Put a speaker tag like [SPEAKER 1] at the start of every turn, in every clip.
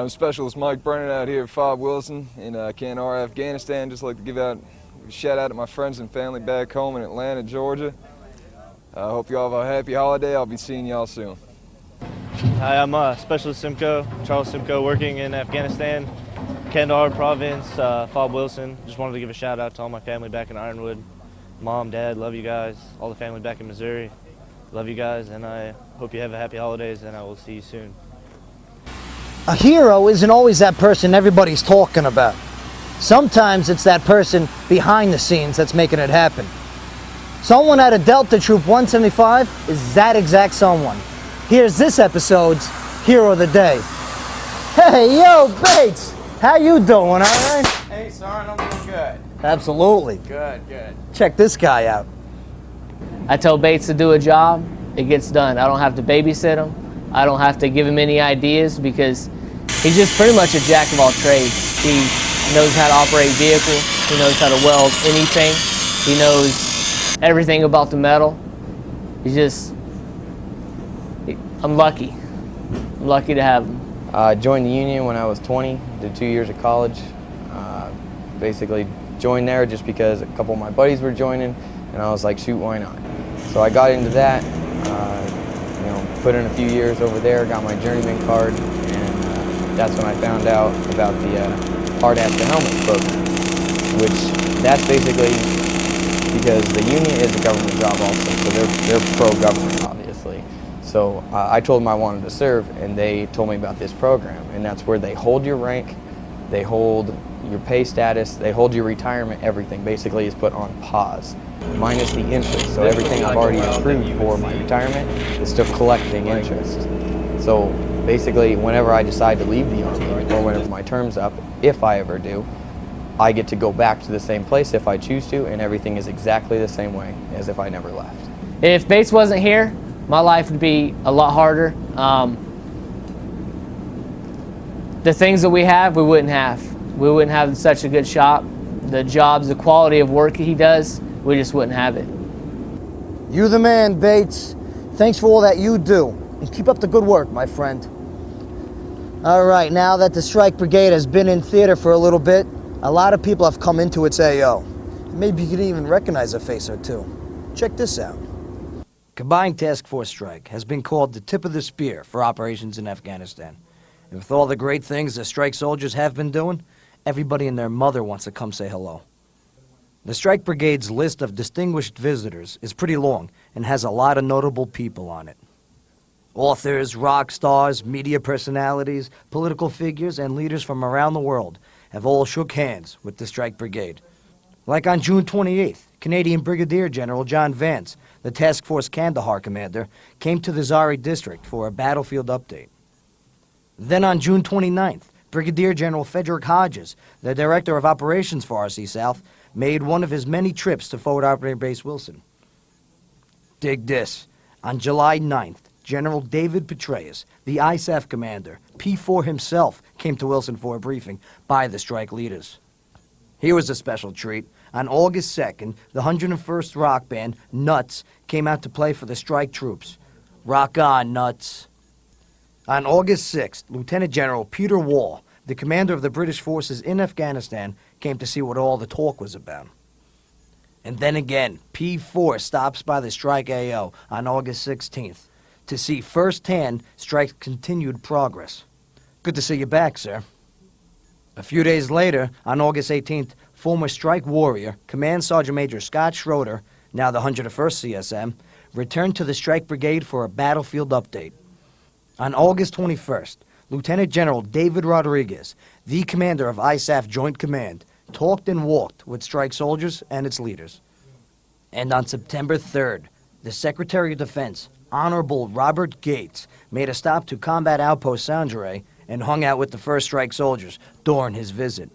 [SPEAKER 1] I'm Specialist Mike Brennan out here at FOB Wilson in Kandahar, Afghanistan. Just like to give out a shout out to my friends and family back home in Atlanta, Georgia. I hope you all have a happy holiday. I'll be seeing y'all soon.
[SPEAKER 2] Hi, I'm Specialist Simcoe, Charles Simcoe, working in Afghanistan, Kandahar Province, FOB Wilson. Just wanted to give a shout out to all my family back in Ironwood. Mom, Dad, love you guys. All the family back in Missouri, love you guys, and I hope you have a happy holidays, and I will see you soon.
[SPEAKER 3] A hero isn't always that person everybody's talking about. Sometimes it's that person behind the scenes that's making it happen. Someone at a Delta Troop 175 is that exact someone. Here's this episode's Hero of the Day. Hey, yo, Bates! How you doing, all right?
[SPEAKER 4] Hey, Soren, I'm doing good.
[SPEAKER 3] Absolutely.
[SPEAKER 4] Good.
[SPEAKER 3] Check this guy out.
[SPEAKER 5] I tell Bates to do a job, it gets done. I don't have to babysit him. I don't have to give him any ideas because he's just pretty much a jack of all trades. He knows how to operate vehicles. He knows how to weld anything. He knows everything about the metal. I'm lucky. I'm lucky to have him.
[SPEAKER 4] I joined the Union when I was 20, did 2 years of college. Basically joined there just because a couple of my buddies were joining, and I was like, shoot, why not? So I got into that, put in a few years over there, got my journeyman card, and that's when I found out about the hard ass to helmet program, which that's basically because the Union is a government job also, so they're pro-government, obviously. So I told them I wanted to serve, and they told me about this program, and that's where they hold your rank, they hold your pay status, they hold your retirement, everything basically is put on pause, minus the interest. So everything I've already accrued for my retirement is still collecting interest. So basically, whenever I decide to leave the Army, or whenever my term's up, if I ever do, I get to go back to the same place if I choose to, and everything is exactly the same way as if I never left.
[SPEAKER 5] If Bates wasn't here, my life would be a lot harder. The things that we have, we wouldn't have. We wouldn't have such a good shop. The jobs, the quality of work he does, we just wouldn't have it.
[SPEAKER 3] You the man, Bates. Thanks for all that you do. And keep up the good work, my friend. All right, now that the Strike Brigade has been in theater for a little bit, a lot of people have come into its AO. Maybe you could even recognize a face or two. Check this out. Combined Task Force Strike has been called the tip of the spear for operations in Afghanistan. And with all the great things the Strike soldiers have been doing, everybody and their mother wants to come say hello. The Strike Brigade's list of distinguished visitors is pretty long and has a lot of notable people on it. Authors, rock stars, media personalities, political figures, and leaders from around the world have all shook hands with the Strike Brigade. Like on June 28th, Canadian Brigadier General John Vance, the Task Force Kandahar commander, came to the Zari district for a battlefield update. Then on June 29th, Brigadier General Frederick Hodges, the Director of Operations for RC South, made one of his many trips to Forward Operating Base Wilson. Dig this. On July 9th, General David Petraeus, the ISAF commander, P4 himself, came to Wilson for a briefing by the strike leaders. Here was a special treat. On August 2nd, the 101st Rock Band, Nuts, came out to play for the strike troops. Rock on, Nuts. On August 6th, Lieutenant General Peter Wall, the commander of the British forces in Afghanistan, came to see what all the talk was about. And then again, P4 stops by the Strike AO on August 16th to see firsthand Strike's continued progress. Good to see you back, sir. A few days later, on August 18th, former Strike warrior, Command Sergeant Major Scott Schroeder, now the 101st CSM, returned to the Strike Brigade for a battlefield update. On August 21st, Lieutenant General David Rodriguez, the commander of ISAF Joint Command, talked and walked with strike soldiers and its leaders. And on September 3rd, the Secretary of Defense, Honorable Robert Gates, made a stop to Combat Outpost Sanjare and hung out with the 1st Strike soldiers during his visit.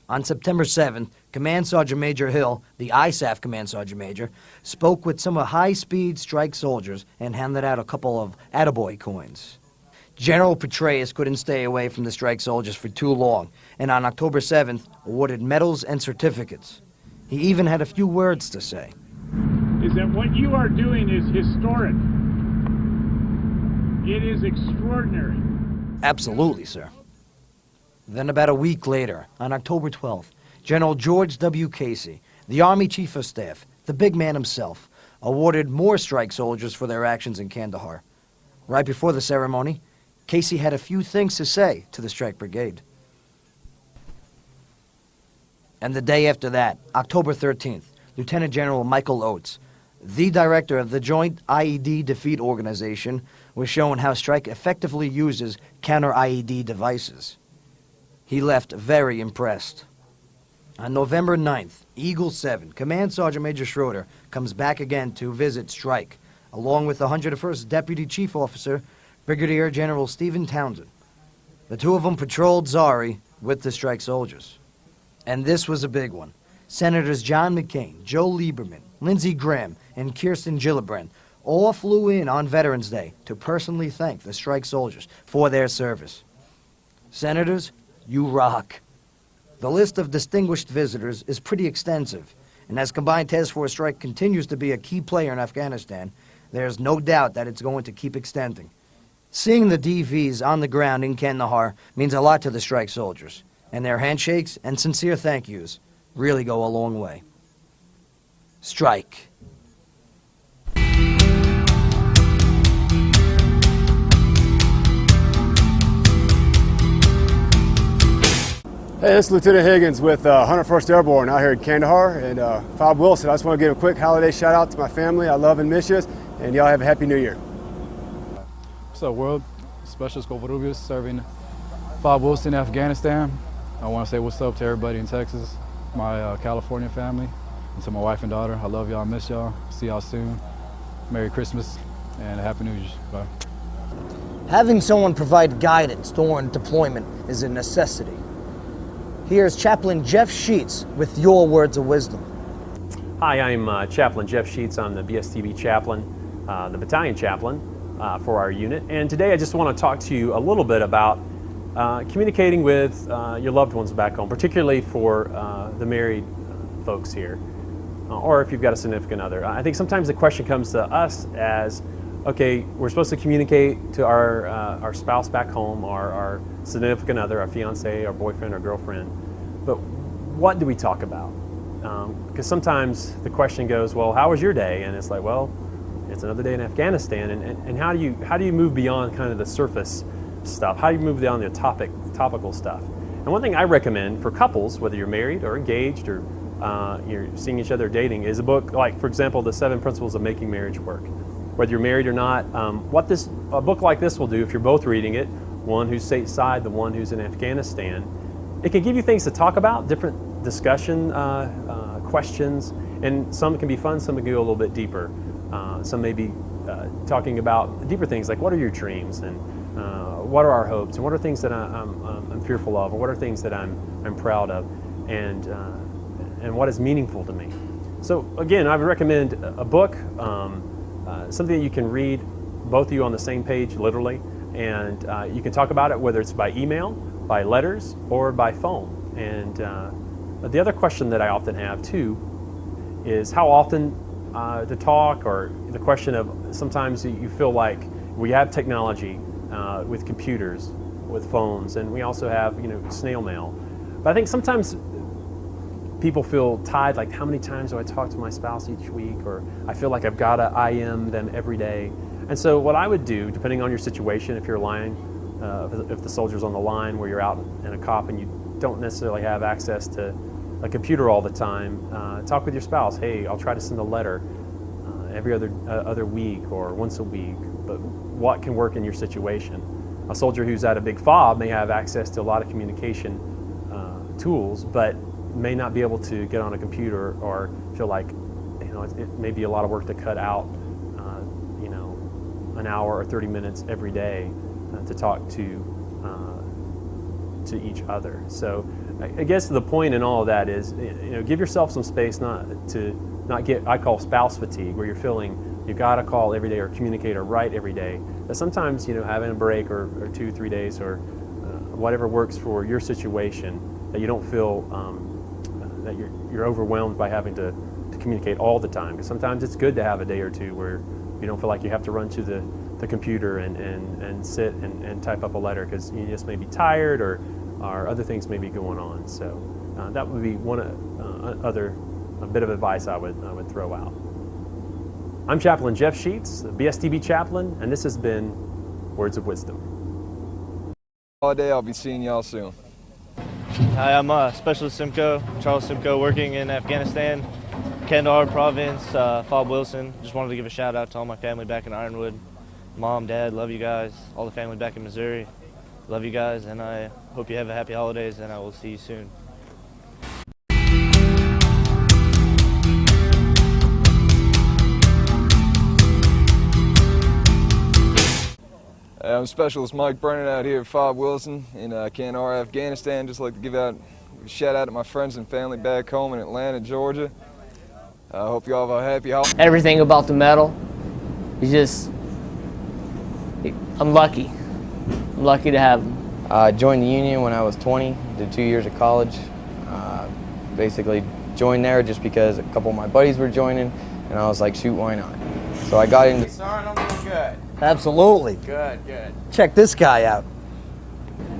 [SPEAKER 3] On September 7th, Command Sergeant Major Hill, the ISAF Command Sergeant Major, spoke with some high-speed strike soldiers and handed out a couple of attaboy coins. General Petraeus couldn't stay away from the strike soldiers for too long, and on October 7th, awarded medals and certificates. He even had a few words to say.
[SPEAKER 6] Is that what you are doing is historic. It is extraordinary.
[SPEAKER 3] Absolutely, sir. Then about a week later, on October 12th, General George W. Casey, the Army Chief of Staff, the big man himself, awarded more strike soldiers for their actions in Kandahar. Right before the ceremony, Casey had a few things to say to the Strike Brigade. And the day after that, October 13th, Lieutenant General Michael Oates, the director of the Joint IED Defeat Organization, was shown how Strike effectively uses counter-IED devices. He left very impressed. On November 9th, Eagle 7, Command Sergeant Major Schroeder comes back again to visit Strike, along with the 101st Deputy Chief Officer, Brigadier General Stephen Townsend. The two of them patrolled Zari with the Strike soldiers. And this was a big one. Senators John McCain, Joe Lieberman, Lindsey Graham, and Kirsten Gillibrand all flew in on Veterans Day to personally thank the Strike soldiers for their service. Senators, you rock. The list of distinguished visitors is pretty extensive, and as Combined Task Force Strike continues to be a key player in Afghanistan, there's no doubt that it's going to keep extending. Seeing the DVs on the ground in Kandahar means a lot to the Strike soldiers, and their handshakes and sincere thank yous really go a long way. Strike.
[SPEAKER 7] Hey, this is Lieutenant Higgins with 101st Airborne out here in Kandahar, and Bob Wilson. I just want to give a quick holiday shout out to my family. I love and miss you, and y'all have a happy new year.
[SPEAKER 8] What's up, world? Specialist Covarrubias serving Bob Wilson in Afghanistan. I want to say what's up to everybody in Texas, my California family, and to my wife and daughter. I love y'all, miss y'all. See y'all soon. Merry Christmas and Happy New Year. Bye.
[SPEAKER 3] Having someone provide guidance during deployment is a necessity. Here's Chaplain Jeff Sheets with your words of wisdom.
[SPEAKER 9] Hi, I'm Chaplain Jeff Sheets. I'm the BSTB chaplain, the battalion chaplain for our unit. And today I just want to talk to you a little bit about communicating with your loved ones back home, particularly for the married folks here, or if you've got a significant other. I think sometimes the question comes to us as, okay, we're supposed to communicate to our spouse back home, our significant other, our fiance, our boyfriend, our girlfriend, but what do we talk about? Because sometimes the question goes, well, how was your day? And it's like, well, it's another day in Afghanistan. And how do you move beyond kind of the surface stuff? How do you move down the topical stuff? And one thing I recommend for couples, whether you're married or engaged or you're seeing each other dating, is a book like, for example, The 7 Principles of Making Marriage Work. Whether you're married or not, a book like this will do, if you're both reading it, one who's stateside, the one who's in Afghanistan, it can give you things to talk about, different discussion questions, and some can be fun, some can go a little bit deeper. Some may be talking about deeper things like, what are your dreams, and what are our hopes, and what are things that I'm fearful of, or what are things that I'm proud of, and what is meaningful to me. So again, I would recommend a book, something that you can read, both of you on the same page, literally, and you can talk about it whether it's by email, by letters, or by phone. And the other question that I often have too is how often to talk, or the question of sometimes you feel like we have technology with computers, with phones, and we also have snail mail. But I think sometimes people feel tied, like how many times do I talk to my spouse each week, or I feel like I've got to IM them every day. And so what I would do, depending on your situation, if you're lying, if the soldier's on the line where you're out in a COP and you don't necessarily have access to a computer all the time, talk with your spouse. Hey, I'll try to send a letter every other week or once a week, but what can work in your situation? A soldier who's at a big FOB may have access to a lot of communication tools, but may not be able to get on a computer, or feel like it may be a lot of work to cut out an hour or 30 minutes every day to talk to each other. So I guess the point in all of that is, give yourself some space not get, I call spouse fatigue, where you're feeling you got to call every day or communicate or write every day. But sometimes having a break or 2-3 days or whatever works for your situation, that you don't feel that you're overwhelmed by having to communicate all the time. Because sometimes it's good to have a day or two where you don't feel like you have to run to the computer and sit and type up a letter, because you just may be tired, or or other things may be going on. So that would be one a bit of advice I would throw out. I'm Chaplain Jeff Sheets, the BSTB chaplain, and this has been Words of Wisdom.
[SPEAKER 1] Holiday, I'll be seeing y'all soon.
[SPEAKER 2] Hi, I'm Specialist Simcoe, Charles Simcoe, working in Afghanistan, Kandahar province, Fob Wilson. Just wanted to give a shout out to all my family back in Ironwood. Mom, Dad, love you guys. All the family back in Missouri, love you guys, and I hope you have a happy holidays, and I will see you soon.
[SPEAKER 1] I'm Specialist Mike Brennan out here at Fob Wilson in Kandahar, Afghanistan. Just like to give out a shout out to my friends and family back home in Atlanta, Georgia. I hope you all have a happy holiday.
[SPEAKER 5] Everything about the medal is just, I'm lucky. I'm lucky to have them.
[SPEAKER 4] I joined the Union when I was 20, did 2 years of college. Basically joined there just because a couple of my buddies were joining, and I was like, shoot, why not? So I got into...
[SPEAKER 3] I'm doing good. Absolutely.
[SPEAKER 4] Good.
[SPEAKER 3] Check this guy out.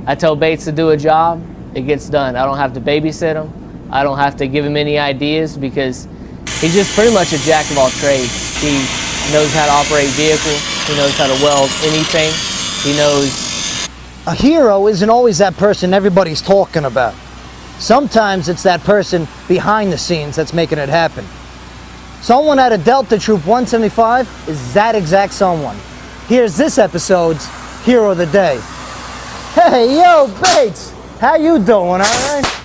[SPEAKER 5] I tell Bates to do a job, it gets done. I don't have to babysit him. I don't have to give him any ideas because he's just pretty much a jack of all trades. He knows how to operate vehicles. He knows how to weld anything. He knows.
[SPEAKER 3] A hero isn't always that person everybody's talking about. Sometimes it's that person behind the scenes that's making it happen. Someone at a Delta Troop 175 is that exact someone. Here's this episode's Hero of the Day. Hey, yo, Bates, how you doing, all right?